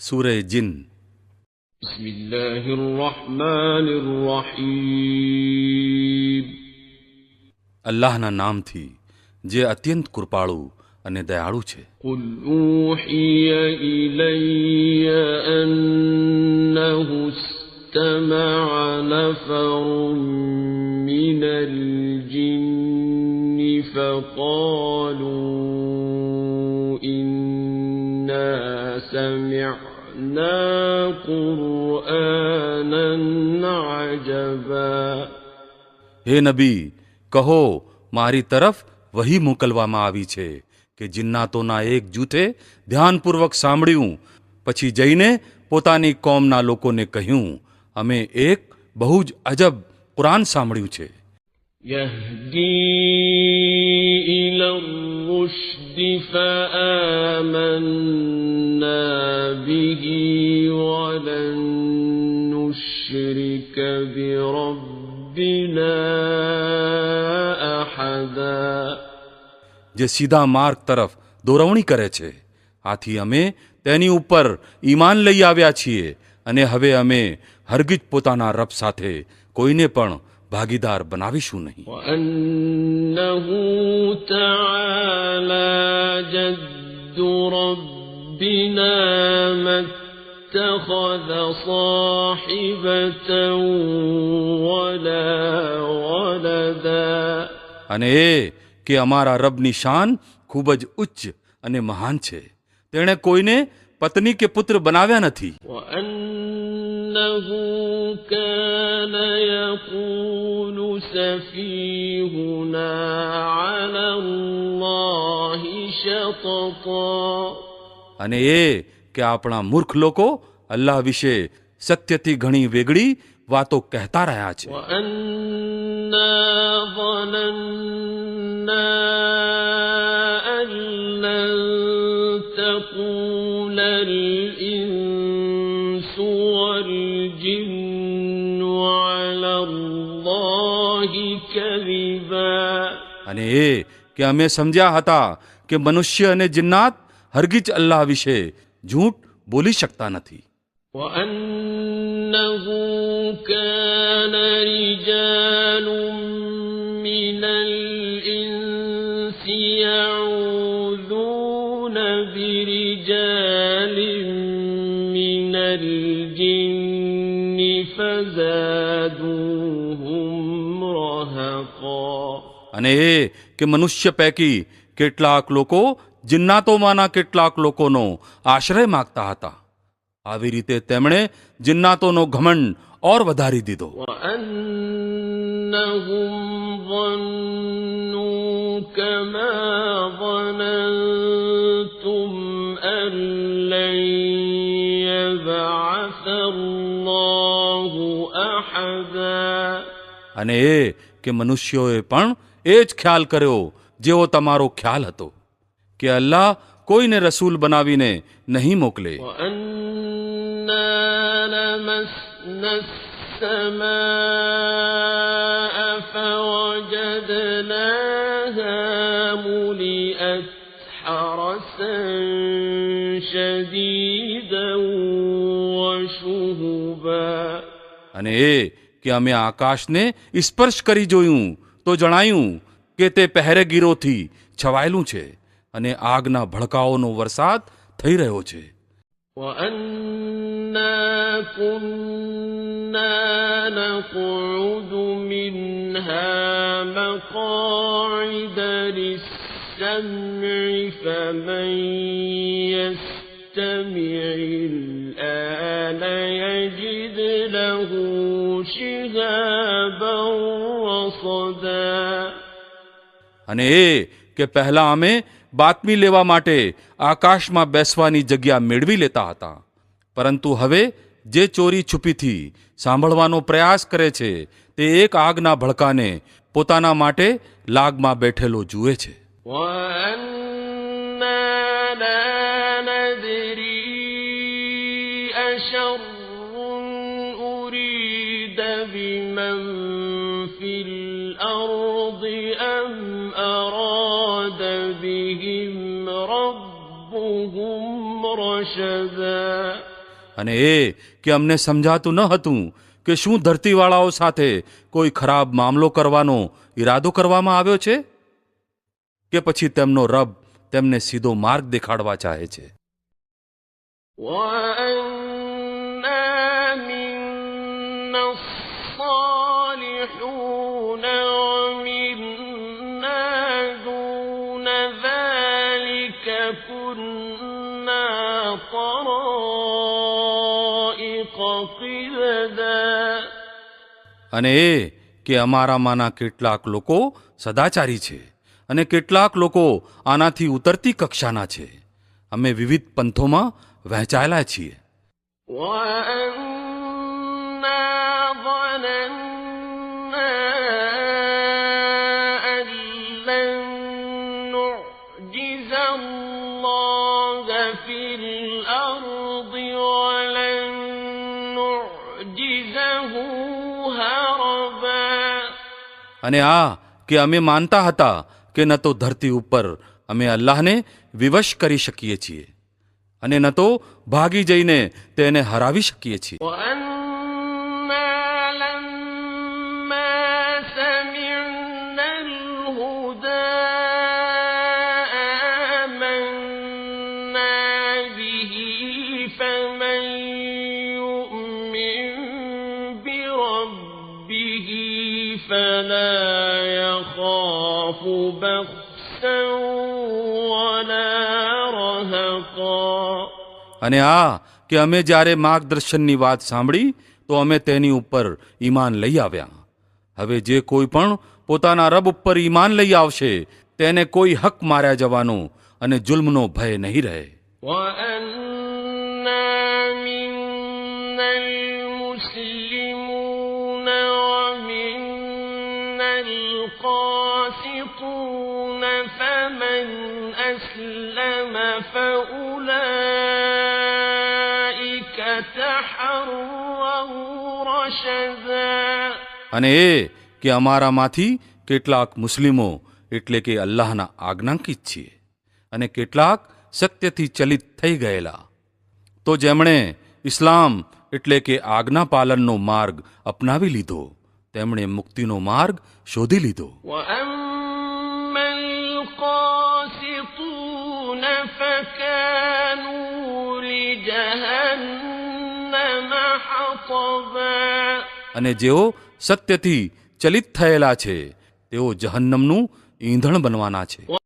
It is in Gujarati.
सूरह जिन। बिस्मिल्लाहिर्रहमानिर्रहीम। अल्लाहना नामथी जे अत्यंत कृपाळु અને દયાળુ છે. قل أوحي إلي أنه استمع نفر من الجن فقالوا إنا سمعنا قرآنا عجبا. હે નબી, કહો મારી તરફ વહી મોકલવામાં આવી છે કે જિન્નાતોના એક જૂથે ધ્યાનપૂર્વક સાંભળ્યું, પછી જઈને પોતાની કોમના લોકોને કહ્યું, અમે એક બહુ જ અજબ કુરાન સાંભળ્યું છે. يهدي إلى الرشد فآمنا به ولن نشرك بربنا أحدا. જે સીધા માર્ગ તરફ દોરવણી કરે છે, આથી અમે તેની ઉપર ઈમાન લઈ આવ્યા છીએ અને હવે અમે હરગિજ પોતાના રબ સાથે કોઈને પણ ભાગીદાર બનાવીશું નહીં. وأنه تعالى جد ربنا ما اتخذ صاحبة ولا ولدا. અને એ કે અમારા રબની શાન ખૂબ જ ઉચ્ચ અને મહાન છે. તેણે કોઈને પત્ની કે પુત્ર બનાવ્યા નથી. وأنه كان يقول سفيهنا على الله شططا. અને એ કે આપણા મૂર્ખ લોકો અલ્લાહ વિશે સત્યથી ઘણી વેગળી વાતો કહેતા રહ્યા છે. وأنا ظننا أن لن تقول الإنس والجن على الله كذبا. અને એ કે અમે સમજ્યા હતા કે મનુષ્ય અને જિન્નાત હરગિજ અલ્લાહ વિશે ઝૂઠ બોલી શકતા નથી. وأنه كان رجال من الإنس يعوذون برجال من الجن فزادوهم رهقا. અને એ કે મનુષ્ય પૈકી કેટલાક લોકો જિન્નાતોમાંના કેટલાક લોકોનો આશ્રય માગતા હતા. આવી રીતે તેમણે જિન્નાતોનો ઘમંડ ઓર વધારી દીધો. وأنهم ظنوا كما ظننتم أن لن يبعث الله أحدا. અને એ કે મનુષ્યોએ પણ એ જ ખ્યાલ કર્યો જેવો તમારો ખ્યાલ હતો કે અલ્લાહ કોઈને રસૂલ બનાવીને નહીં મોકલે. وأنا لمسنا السماء فوجدناها ملئت حرسا شديدا وشهبا. અને એ કે અમે આકાશને સ્પર્શ કરી જોયું તો જણાયું કે તે પહેરેગીરોથી છવાયેલું છે અને આગના ભડકાઓનો વરસાદ થઈ રહ્યો છે. وأنا كنا نقعد منها مقاعد للسمع فمن يستمع الآن يجد له شهابا رصدا. અને એ કે પહેલા અમે બાતમી લેવા માટે આકાશમાં બેસવાની જગ્યા મેળવી લેતા હતા, પરંતુ હવે જે ચોરી છુપીથી સાંભળવાનો પ્રયાસ કરે છે તે એક આગના ભડકાને પોતાના માટે લાગમાં બેઠેલો જુએ છે. وأنا لا ندري أشر أريد بمن في الأرض أم أراد بهم ربهم رشدا. અને એ કે અમને સમજાતું ન હતું કે શું ધરતીવાળાઓ સાથે કોઈ ખરાબ મામલો કરવાનો ઈરાદો કરવામાં આવ્યો છે, કે પછી તેમનો રબ તેમને સીધો માર્ગ દેખાડવા ચાહે છે. وَأَنَّا مِنَّا الصَّالِحُونَ وَمِنَّا دُونَ ذَلِكَ كُنَّا طَرَائِقَ قِدَدًا. અને એ કે અમારામાંના કેટલાક લોકો સદાચારી છે અને કેટલાક લોકો આનાથી ઉતરતી કક્ષાના છે. અમે વિવિધ પંથોમાં વહેંચાયેલા છીએ. وَأَنَّا ظَنَنَّا أَن لَّن نُّعْجِزَ اللَّهَ فِي الْأَرْضِ وَلَن نُّعْجِزَهُ هَرَبًا. અને આ કે અમે માનતા હતા કે ન તો ધરતી ઉપર અમે અલ્લાહને વિવશ કરી શકીએ છીએ અને ન તો ભાગી જઈને તેને હરાવી શકીએ છીએ. وَأَنَّا لَمَّا سَمِعْنَا الْهُدَىٰ آمَنَّا بِهِ فَمَن يُؤْمِن بِرَبِّهِ فَلَا يَخَافُ بَخْسًا وَلَا رَهَقًا. અને આ કે અમે જ્યારે માર્ગદર્શનની વાત સાંભળી તો અમે તેની ઉપર ઈમાન લઈ આવ્યા. હવે જે કોઈ પણ પોતાના રબ ઉપર ઈમાન લઈ આવશે તેને કોઈ હક માર્યા જવાનો અને જુલ્મનો ભય નહીં રહે. وَأَنَّا مِنَّا الْمُسْلِمُونَ وَمِنَّا الْقَاسِطُونَ فَمَنْ أَسْلَمَ فَأُولَٰئِكَ تَحَرَّوْا رَشَدًا. અને એ કે અમારામાંથી કેટલાક મુસ્લિમો એટલે કે અલ્લાહના આજ્ઞાંકિત છીએ અને કેટલાક સત્યથી ચલિત થઈ ગયેલા. તો જેમણે ઇસ્લામ એટલે કે આજ્ઞા પાલનનો માર્ગ અપનાવી લીધો તેમણે મુક્તિનો માર્ગ શોધી લીધો. وَأَمَّا الْقَاسِطُونَ فَكَانُوا لِجَهَنَّمَ حَطَبًا. અને જેઓ સત્યથી ચલિત થયેલા છે તેઓ જહન્નમનું ઈંધણ બનવાના છે.